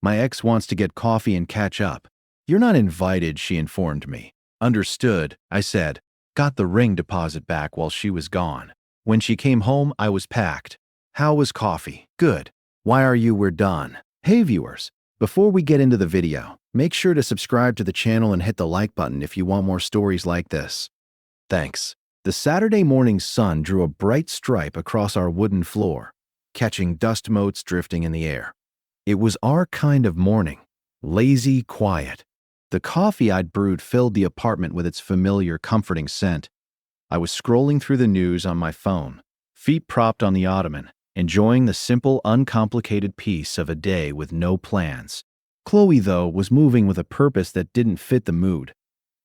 My ex wants to get coffee and catch up. You're not invited, she informed me. Understood, I said. Got the ring deposit back while she was gone. When she came home, I was packed. How was coffee? Good. Why are you? We're done. Hey viewers, before we get into the video, make sure to subscribe to the channel and hit the like button if you want more stories like this. Thanks. The Saturday morning sun drew a bright stripe across our wooden floor, catching dust motes drifting in the air. It was our kind of morning, lazy, quiet. The coffee I'd brewed filled the apartment with its familiar, comforting scent. I was scrolling through the news on my phone, feet propped on the ottoman, enjoying the simple, uncomplicated peace of a day with no plans. Chloe, though, was moving with a purpose that didn't fit the mood.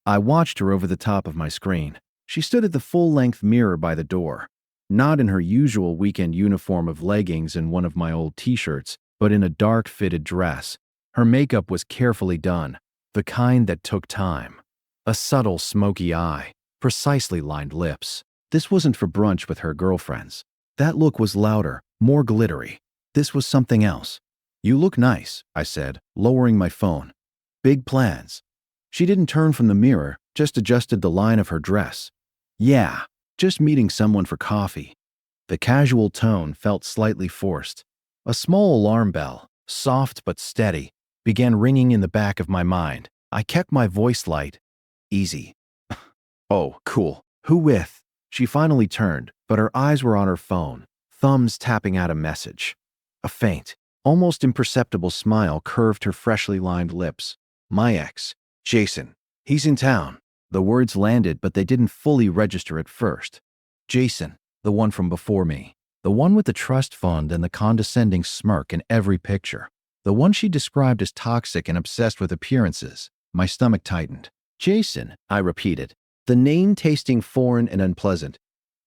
I watched her over the top of my screen. She stood at the full-length mirror by the door, not in her usual weekend uniform of leggings and one of my old t-shirts, but in a dark, fitted dress. Her makeup was carefully done, the kind that took time. A subtle, smoky eye, precisely lined lips. This wasn't for brunch with her girlfriends. That look was louder, more glittery. This was something else. You look nice, I said, lowering my phone. Big plans. She didn't turn from the mirror, just adjusted the line of her dress. Yeah, just meeting someone for coffee. The casual tone felt slightly forced. A small alarm bell, soft but steady, began ringing in the back of my mind. I kept my voice light. Easy. Oh, cool. Who with? She finally turned, but her eyes were on her phone, thumbs tapping out a message. A faint, almost imperceptible smile curved her freshly lined lips. My ex, Jason. He's in town. The words landed, but they didn't fully register at first. Jason, the one from before me. The one with the trust fund and the condescending smirk in every picture. The one she described as toxic and obsessed with appearances. My stomach tightened. Jason, I repeated, the name tasting foreign and unpleasant.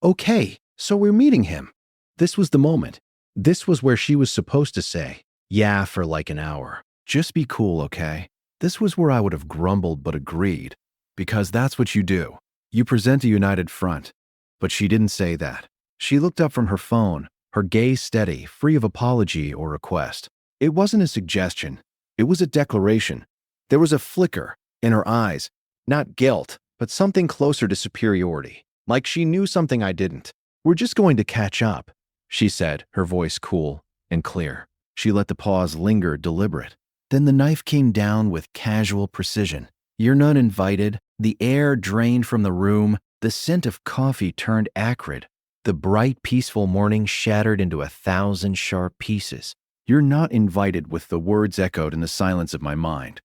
Okay, so we're meeting him. This was the moment. This was where she was supposed to say, yeah, for like an hour. Just be cool, okay? This was where I would have grumbled but agreed. Because that's what you do. You present a united front. But she didn't say that. She looked up from her phone, her gaze steady, free of apology or request. It wasn't a suggestion. It was a declaration. There was a flicker in her eyes, not guilt, but something closer to superiority, like she knew something I didn't. We're just going to catch up, she said, her voice cool and clear. She let the pause linger, deliberate. Then the knife came down with casual precision. You're not invited. The air drained from the room. The scent of coffee turned acrid. The bright, peaceful morning shattered into 1,000 sharp pieces. You're not invited, with the words echoed in the silence of my mind.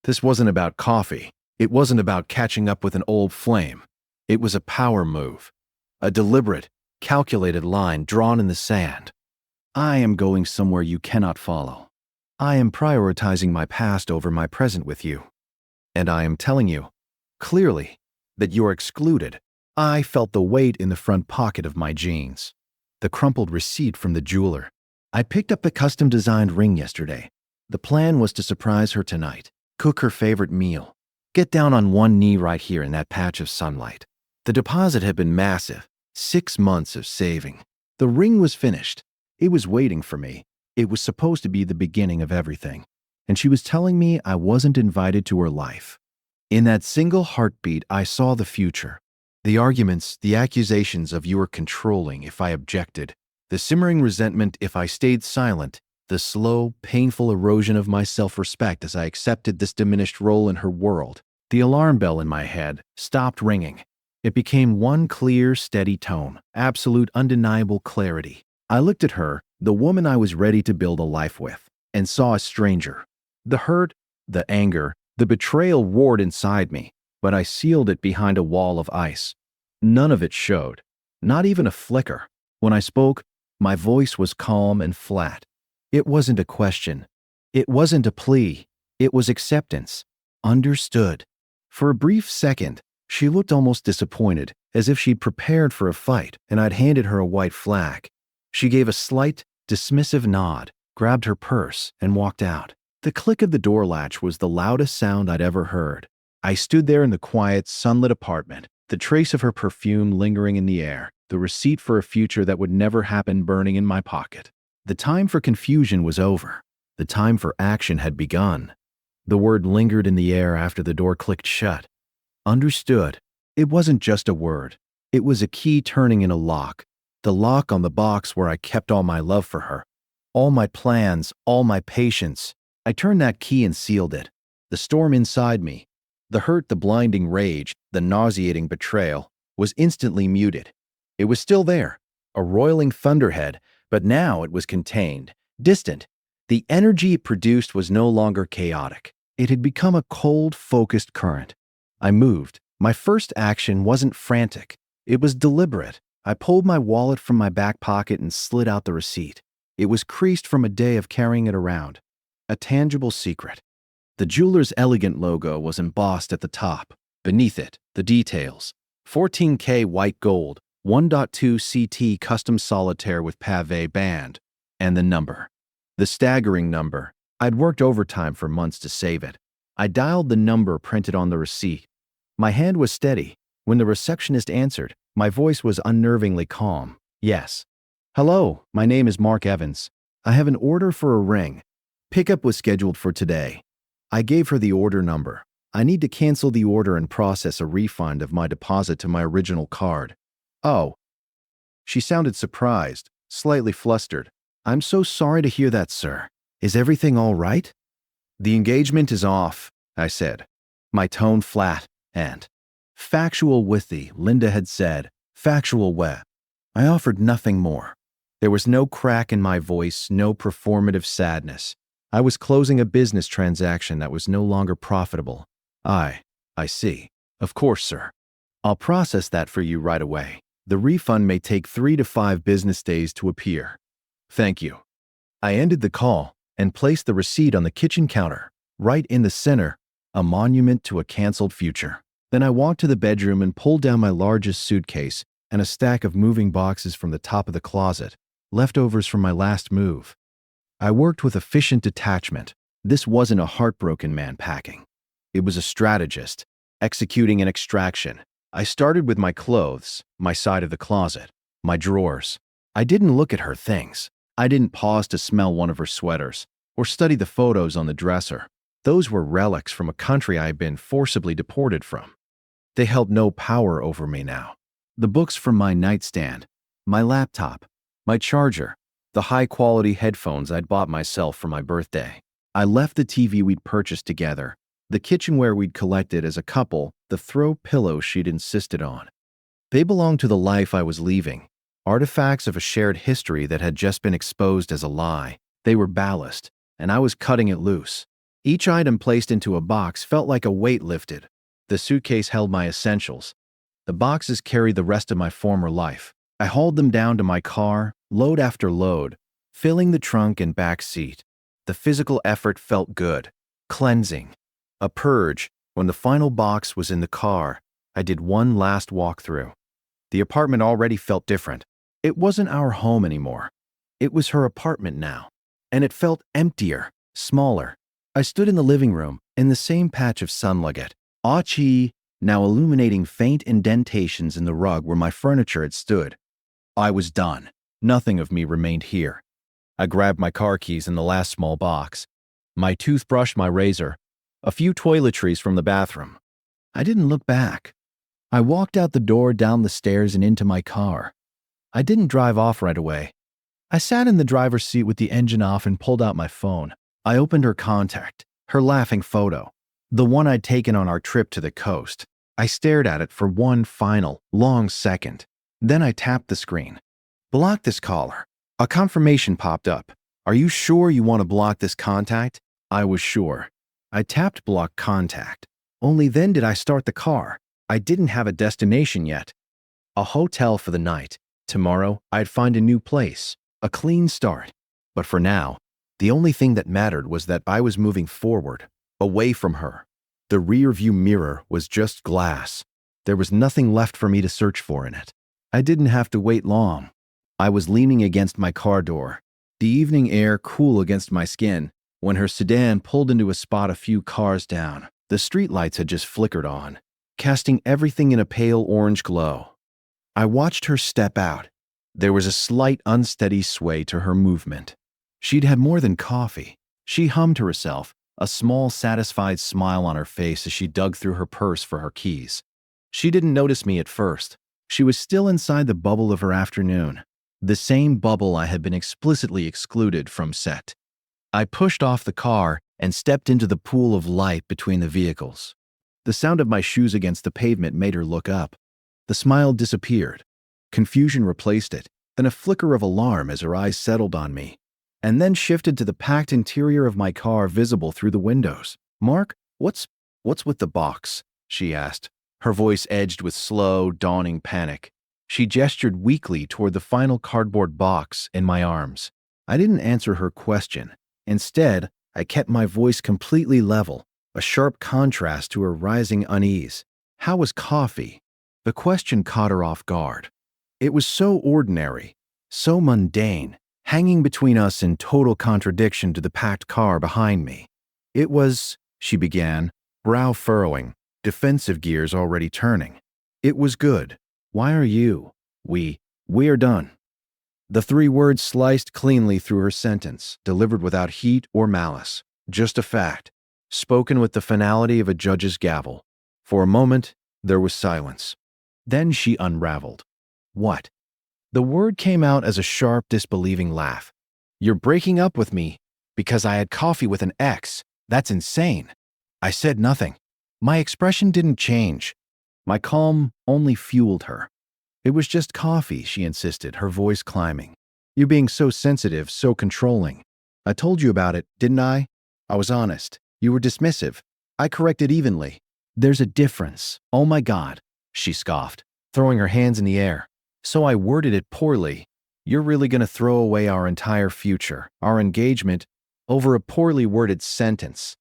This wasn't about coffee. It wasn't about catching up with an old flame. It was a power move. A deliberate, calculated line drawn in the sand. I am going somewhere you cannot follow. I am prioritizing my past over my present with you. And I am telling you, clearly, that you're excluded. I felt the weight in the front pocket of my jeans. The crumpled receipt from the jeweler. I picked up the custom-designed ring yesterday. The plan was to surprise her tonight, cook her favorite meal, get down on one knee right here in that patch of sunlight. The deposit had been massive, 6 months of saving. The ring was finished. It was waiting for me. It was supposed to be the beginning of everything. And she was telling me I wasn't invited to her life. In that single heartbeat, I saw the future. The arguments, the accusations of you were controlling if I objected, the simmering resentment if I stayed silent, the slow, painful erosion of my self-respect as I accepted this diminished role in her world. The alarm bell in my head stopped ringing. It became one clear, steady tone, absolute, undeniable clarity. I looked at her, the woman I was ready to build a life with, and saw a stranger. The hurt, the anger, the betrayal roared inside me, but I sealed it behind a wall of ice. None of it showed, not even a flicker. When I spoke, my voice was calm and flat. It wasn't a question. It wasn't a plea. It was acceptance. Understood. For a brief second, she looked almost disappointed, as if she'd prepared for a fight and I'd handed her a white flag. She gave a slight, dismissive nod, grabbed her purse, and walked out. The click of the door latch was the loudest sound I'd ever heard. I stood there in the quiet, sunlit apartment, the trace of her perfume lingering in the air, the receipt for a future that would never happen burning in my pocket. The time for confusion was over. The time for action had begun. The word lingered in the air after the door clicked shut. Understood. It wasn't just a word. It was a key turning in a lock. The lock on the box where I kept all my love for her. All my plans, all my patience. I turned that key and sealed it. The storm inside me, the hurt, the blinding rage, the nauseating betrayal, was instantly muted. It was still there, a roiling thunderhead, but now it was contained, distant. The energy it produced was no longer chaotic. It had become a cold, focused current. I moved. My first action wasn't frantic. It was deliberate. I pulled my wallet from my back pocket and slid out the receipt. It was creased from a day of carrying it around. A tangible secret. The jeweler's elegant logo was embossed at the top. Beneath it, the details. 14K white gold, 1.2 CT custom solitaire with pavé band. And the number. The staggering number. I'd worked overtime for months to save it. I dialed the number printed on the receipt. My hand was steady. When the receptionist answered, my voice was unnervingly calm. Yes. Hello, my name is Mark Evans. I have an order for a ring. Pickup was scheduled for today. I gave her the order number. I need to cancel the order and process a refund of my deposit to my original card. Oh. She sounded surprised, slightly flustered. I'm so sorry to hear that, sir. Is everything all right? The engagement is off, I said, my tone flat and factual with the, Linda had said, factual wet. I offered nothing more. There was no crack in my voice, no performative sadness. I was closing a business transaction that was no longer profitable. I see. Of course, sir. I'll process that for you right away. The refund may take 3 to 5 business days to appear. Thank you. I ended the call and placed the receipt on the kitchen counter, right in the center, a monument to a canceled future. Then I walked to the bedroom and pulled down my largest suitcase and a stack of moving boxes from the top of the closet, leftovers from my last move. I worked with efficient detachment. This wasn't a heartbroken man packing. It was a strategist, executing an extraction. I started with my clothes, my side of the closet, my drawers. I didn't look at her things. I didn't pause to smell one of her sweaters or study the photos on the dresser. Those were relics from a country I had been forcibly deported from. They held no power over me now. The books from my nightstand, my laptop, my charger, the high-quality headphones I'd bought myself for my birthday. I left the TV we'd purchased together, the kitchenware we'd collected as a couple, the throw pillow she'd insisted on. They belonged to the life I was leaving, artifacts of a shared history that had just been exposed as a lie. They were ballast, and I was cutting it loose. Each item placed into a box felt like a weight lifted. The suitcase held my essentials. The boxes carried the rest of my former life. I hauled them down to my car, load after load, filling the trunk and back seat. The physical effort felt good, cleansing, a purge. When the final box was in the car, I did one last walkthrough. The apartment already felt different. It wasn't our home anymore. It was her apartment now, and it felt emptier, smaller. I stood in the living room, in the same patch of sunlight, Achi, now illuminating faint indentations in the rug where my furniture had stood. I was done. Nothing of me remained here. I grabbed my car keys in the last small box, my toothbrush, my razor, a few toiletries from the bathroom. I didn't look back. I walked out the door, down the stairs, and into my car. I didn't drive off right away. I sat in the driver's seat with the engine off and pulled out my phone. I opened her contact, her laughing photo, the one I'd taken on our trip to the coast. I stared at it for one final, long second. Then I tapped the screen. Block this caller. A confirmation popped up. Are you sure you want to block this contact? I was sure. I tapped block contact. Only then did I start the car. I didn't have a destination yet. A hotel for the night. Tomorrow, I'd find a new place. A clean start. But for now, the only thing that mattered was that I was moving forward, away from her. The rearview mirror was just glass. There was nothing left for me to search for in it. I didn't have to wait long. I was leaning against my car door, the evening air cool against my skin, when her sedan pulled into a spot a few cars down. The streetlights had just flickered on, casting everything in a pale orange glow. I watched her step out. There was a slight unsteady sway to her movement. She'd had more than coffee. She hummed to herself, a small, satisfied smile on her face as she dug through her purse for her keys. She didn't notice me at first. She was still inside the bubble of her afternoon, the same bubble I had been explicitly excluded from set. I pushed off the car and stepped into the pool of light between the vehicles. The sound of my shoes against the pavement made her look up. The smile disappeared. Confusion replaced it, then a flicker of alarm as her eyes settled on me, and then shifted to the packed interior of my car visible through the windows. "Mark, what's with the box?" she asked, her voice edged with slow, dawning panic. She gestured weakly toward the final cardboard box in my arms. I didn't answer her question. Instead, I kept my voice completely level, a sharp contrast to her rising unease. "How was coffee?" The question caught her off guard. It was so ordinary, so mundane, hanging between us in total contradiction to the packed car behind me. "It was," she began, brow furrowing, defensive gears already turning. "It was good. Why are you? We're done." The three words sliced cleanly through her sentence, delivered without heat or malice. Just a fact, spoken with the finality of a judge's gavel. For a moment, there was silence. Then she unraveled. "What?" The word came out as a sharp, disbelieving laugh. "You're breaking up with me because I had coffee with an ex. That's insane." I said nothing. My expression didn't change. My calm only fueled her. "It was just coffee," she insisted, her voice climbing. "You being so sensitive, so controlling. I told you about it, didn't I? I was honest. You were dismissive. I corrected evenly. There's a difference. Oh my God," she scoffed, throwing her hands in the air. "So I worded it poorly. You're really going to throw away our entire future, our engagement, over a poorly worded sentence."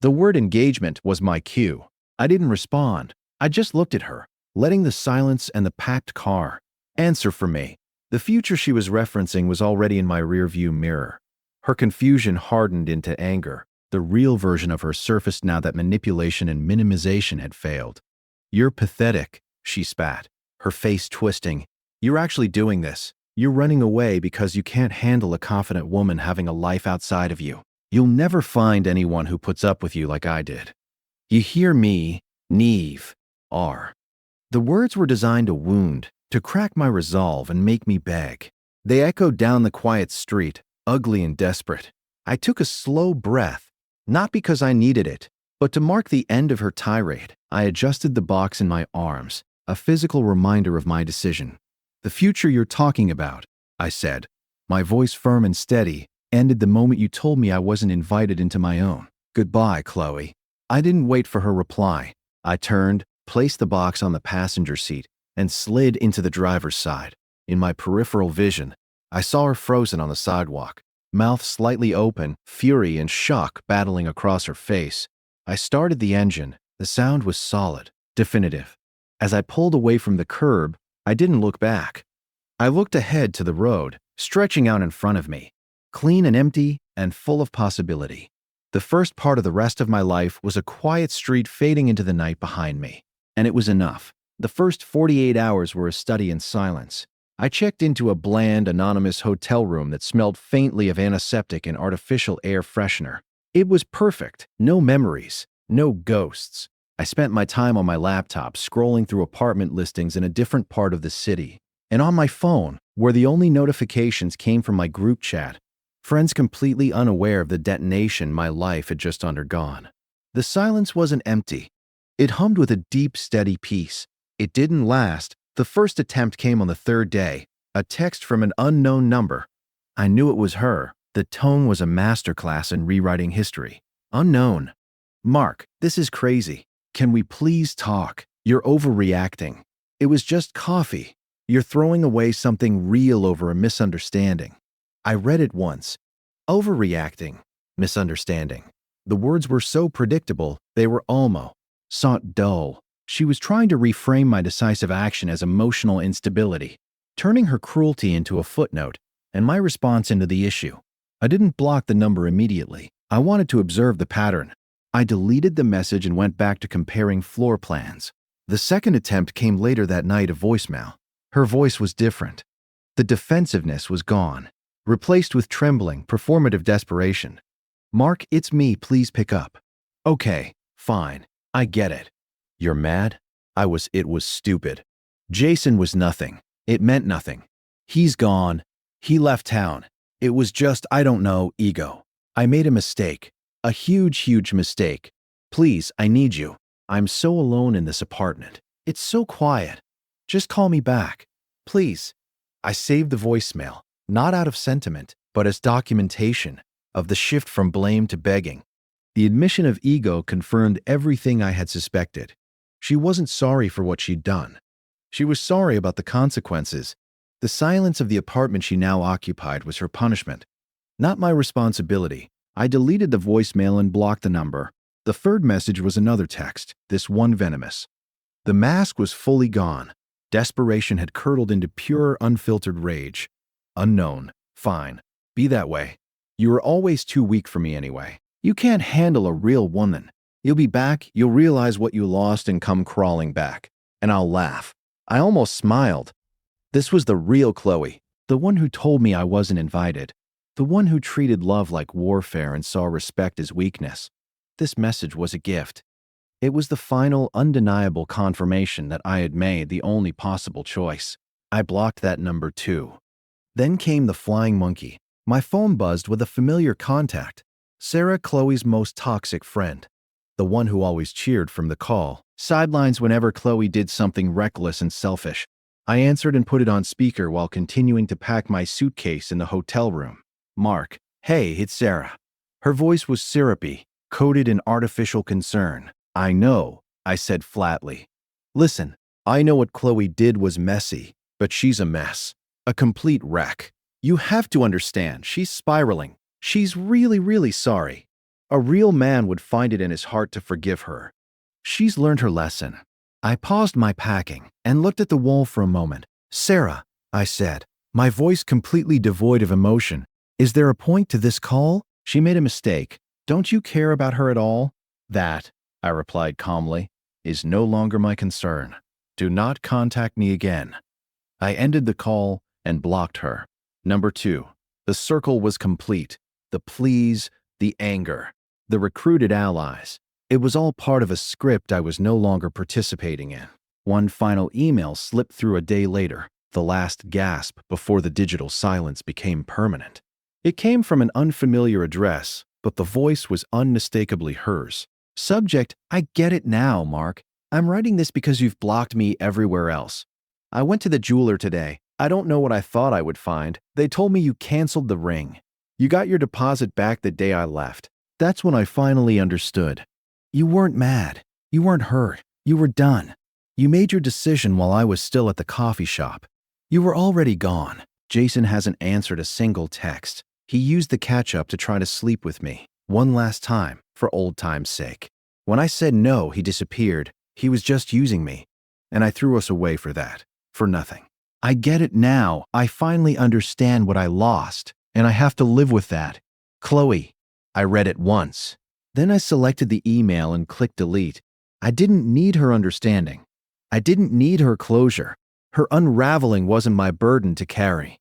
The word engagement was my cue. I didn't respond. I just looked at her, letting the silence and the packed car answer for me. The future she was referencing was already in my rearview mirror. Her confusion hardened into anger. The real version of her surfaced now that manipulation and minimization had failed. "You're pathetic," she spat, her face twisting. "You're actually doing this. You're running away because you can't handle a confident woman having a life outside of you. You'll never find anyone who puts up with you like I did. You hear me, Neve, R." The words were designed to wound, to crack my resolve and make me beg. They echoed down the quiet street, ugly and desperate. I took a slow breath, not because I needed it, but to mark the end of her tirade. I adjusted the box in my arms, a physical reminder of my decision. "The future you're talking about," I said, my voice firm and steady, "ended the moment you told me I wasn't invited into my own. Goodbye, Chloe." I didn't wait for her reply. I turned, placed the box on the passenger seat, and slid into the driver's side. In my peripheral vision, I saw her frozen on the sidewalk, mouth slightly open, fury and shock battling across her face. I started the engine. The sound was solid, definitive. As I pulled away from the curb, I didn't look back. I looked ahead to the road, stretching out in front of me, clean and empty and full of possibility. The first part of the rest of my life was a quiet street fading into the night behind me. And it was enough. The first 48 hours were a study in silence. I checked into a bland, anonymous hotel room that smelled faintly of antiseptic and artificial air freshener. It was perfect. No memories, no ghosts. I spent my time on my laptop scrolling through apartment listings in a different part of the city. And on my phone, where the only notifications came from my group chat, friends completely unaware of the detonation my life had just undergone. The silence wasn't empty. It hummed with a deep, steady peace. It didn't last. The first attempt came on the third day, a text from an unknown number. I knew it was her. The tone was a masterclass in rewriting history. Unknown. "Mark, this is crazy. Can we please talk? You're overreacting. It was just coffee. You're throwing away something real over a misunderstanding." I read it once. Overreacting. Misunderstanding. The words were so predictable, they were almost dull. She was trying to reframe my decisive action as emotional instability, turning her cruelty into a footnote, and my response into the issue. I didn't block the number immediately. I wanted to observe the pattern. I deleted the message and went back to comparing floor plans. The second attempt came later that night, a voicemail. Her voice was different. The defensiveness was gone, replaced with trembling, performative desperation. Mark, it's me, please pick up. Okay, fine. I get it. You're mad? It was stupid. Jason was nothing. It meant nothing. He's gone. He left town. It was just, I don't know, ego. I made a mistake. A huge, huge mistake. Please, I need you. I'm so alone in this apartment. It's so quiet. Just call me back. Please. I saved the voicemail, not out of sentiment, but as documentation of the shift from blame to begging. The admission of ego confirmed everything I had suspected. She wasn't sorry for what she'd done. She was sorry about the consequences. The silence of the apartment she now occupied was her punishment, not my responsibility. I deleted the voicemail and blocked the number. The third message was another text, this one venomous. The mask was fully gone. Desperation had curdled into pure, unfiltered rage. Unknown. Fine. Be that way. You were always too weak for me anyway. You can't handle a real woman. You'll be back, you'll realize what you lost and come crawling back. And I'll laugh. I almost smiled. This was the real Chloe, the one who told me I wasn't invited, the one who treated love like warfare and saw respect as weakness. This message was a gift. It was the final, undeniable confirmation that I had made the only possible choice. I blocked that number too. Then came the flying monkey. My phone buzzed with a familiar contact. Sarah, Chloe's most toxic friend. The one who always cheered from the call, sidelines whenever Chloe did something reckless and selfish. I answered and put it on speaker while continuing to pack my suitcase in the hotel room. Mark, hey, it's Sarah. Her voice was syrupy, coated in artificial concern. I know, I said flatly. Listen, I know what Chloe did was messy, but she's a mess. A complete wreck. You have to understand, she's spiraling. She's really, really sorry. A real man would find it in his heart to forgive her. She's learned her lesson. I paused my packing and looked at the wall for a moment. Sarah, I said, my voice completely devoid of emotion. Is there a point to this call? She made a mistake. Don't you care about her at all? That, I replied calmly, is no longer my concern. Do not contact me again. I ended the call and blocked her. Number 2. The circle was complete. The pleas, the anger, the recruited allies. It was all part of a script I was no longer participating in. One final email slipped through a day later, the last gasp before the digital silence became permanent. It came from an unfamiliar address, but the voice was unmistakably hers. Subject, I get it now, Mark. I'm writing this because you've blocked me everywhere else. I went to the jeweler today. I don't know what I thought I would find. They told me you canceled the ring. You got your deposit back the day I left. That's when I finally understood. You weren't mad. You weren't hurt. You were done. You made your decision while I was still at the coffee shop. You were already gone. Jason hasn't answered a single text. He used the catch-up to try to sleep with me, one last time, for old time's sake. When I said no, he disappeared. He was just using me. And I threw us away for that. For nothing. I get it now. I finally understand what I lost, and I have to live with that. Chloe. I read it once. Then I selected the email and clicked delete. I didn't need her understanding. I didn't need her closure. Her unraveling wasn't my burden to carry.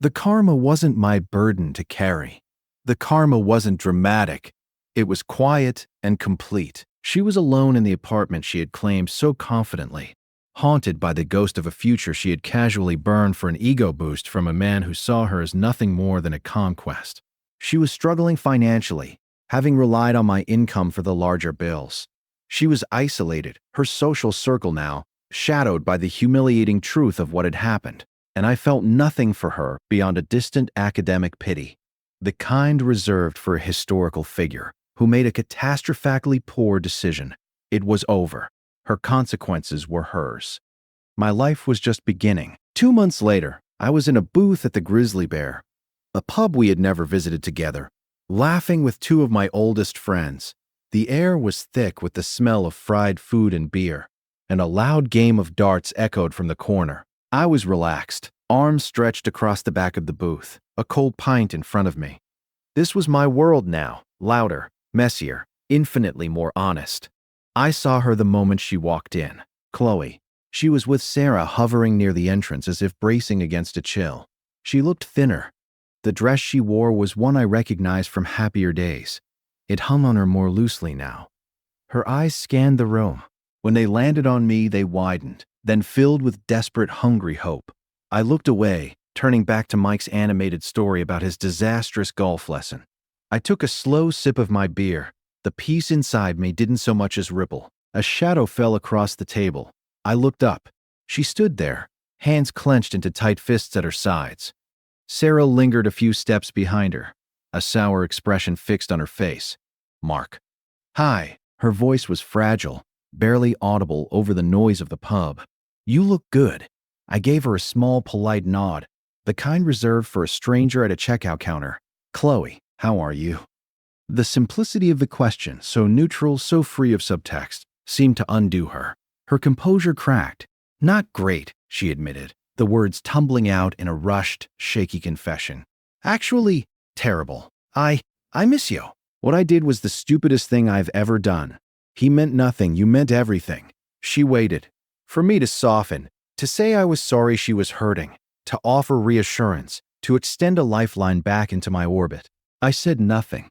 The karma wasn't my burden to carry. The karma wasn't dramatic. It was quiet and complete. She was alone in the apartment she had claimed so confidently, haunted by the ghost of a future she had casually burned for an ego boost from a man who saw her as nothing more than a conquest. She was struggling financially, having relied on my income for the larger bills. She was isolated, her social circle now, shadowed by the humiliating truth of what had happened, and I felt nothing for her beyond a distant academic pity, the kind reserved for a historical figure who made a catastrophically poor decision. It was over. Her consequences were hers. My life was just beginning. 2 months later, I was in a booth at the Grizzly Bear, a pub we had never visited together, laughing with 2 of my oldest friends. The air was thick with the smell of fried food and beer, and a loud game of darts echoed from the corner. I was relaxed, arms stretched across the back of the booth, a cold pint in front of me. This was my world now, louder, messier, infinitely more honest. I saw her the moment she walked in. Chloe. She was with Sarah hovering near the entrance as if bracing against a chill. She looked thinner. The dress she wore was one I recognized from happier days. It hung on her more loosely now. Her eyes scanned the room. When they landed on me, they widened, then filled with desperate, hungry hope. I looked away, turning back to Mike's animated story about his disastrous golf lesson. I took a slow sip of my beer. The peace inside me didn't so much as ripple. A shadow fell across the table. I looked up. She stood there, hands clenched into tight fists at her sides. Sarah lingered a few steps behind her, a sour expression fixed on her face. Mark. Hi. Her voice was fragile, barely audible over the noise of the pub. You look good. I gave her a small, polite nod, the kind reserved for a stranger at a checkout counter. Chloe, how are you? The simplicity of the question, so neutral, so free of subtext, seemed to undo her. Her composure cracked. Not great, she admitted, the words tumbling out in a rushed, shaky confession. Actually, terrible. I miss you. What I did was the stupidest thing I've ever done. He meant nothing, you meant everything. She waited. For me to soften, to say I was sorry she was hurting, to offer reassurance, to extend a lifeline back into my orbit. I said nothing.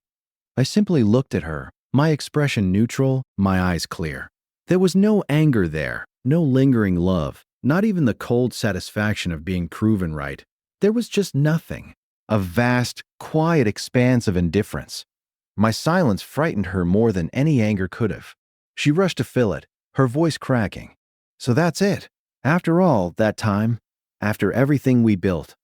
I simply looked at her, my expression neutral, my eyes clear. There was no anger there, no lingering love, not even the cold satisfaction of being proven right. There was just nothing. A vast, quiet expanse of indifference. My silence frightened her more than any anger could have. She rushed to fill it, her voice cracking. So that's it. After all, that time, after everything we built.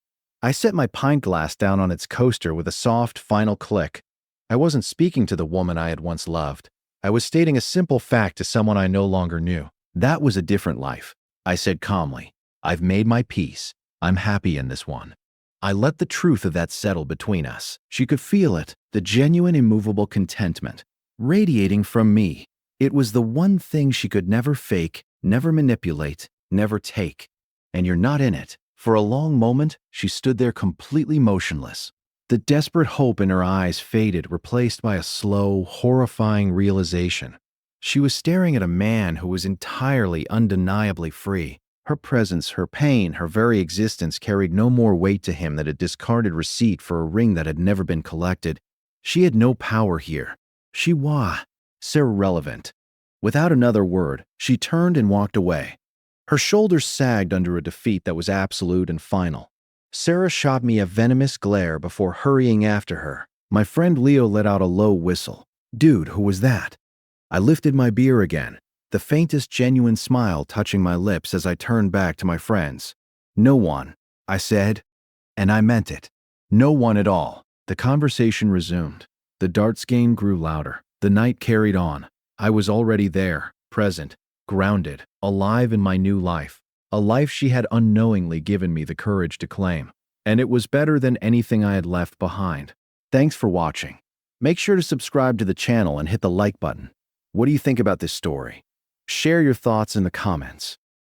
I set my pint glass down on its coaster with a soft, final click. I wasn't speaking to the woman I had once loved. I was stating a simple fact to someone I no longer knew. That was a different life. I said calmly, I've made my peace. I'm happy in this one. I let the truth of that settle between us. She could feel it, the genuine, immovable contentment, radiating from me. It was the one thing she could never fake, never manipulate, never take. And you're not in it. For a long moment, she stood there completely motionless. The desperate hope in her eyes faded, replaced by a slow, horrifying realization. She was staring at a man who was entirely, undeniably free. Her presence, her pain, her very existence carried no more weight to him than a discarded receipt for a ring that had never been collected. She had no power here. She was irrelevant. Without another word, she turned and walked away. Her shoulders sagged under a defeat that was absolute and final. Sarah shot me a venomous glare before hurrying after her. My friend Leo let out a low whistle. Dude, who was that? I lifted my beer again, the faintest genuine smile touching my lips as I turned back to my friends. No one, I said, and I meant it. No one at all. The conversation resumed. The darts game grew louder. The night carried on. I was already there, present, grounded, alive in my new life. A life she had unknowingly given me the courage to claim. And it was better than anything I had left behind. Thanks for watching. Make sure to subscribe to the channel and hit the like button. What do you think about this story? Share your thoughts in the comments.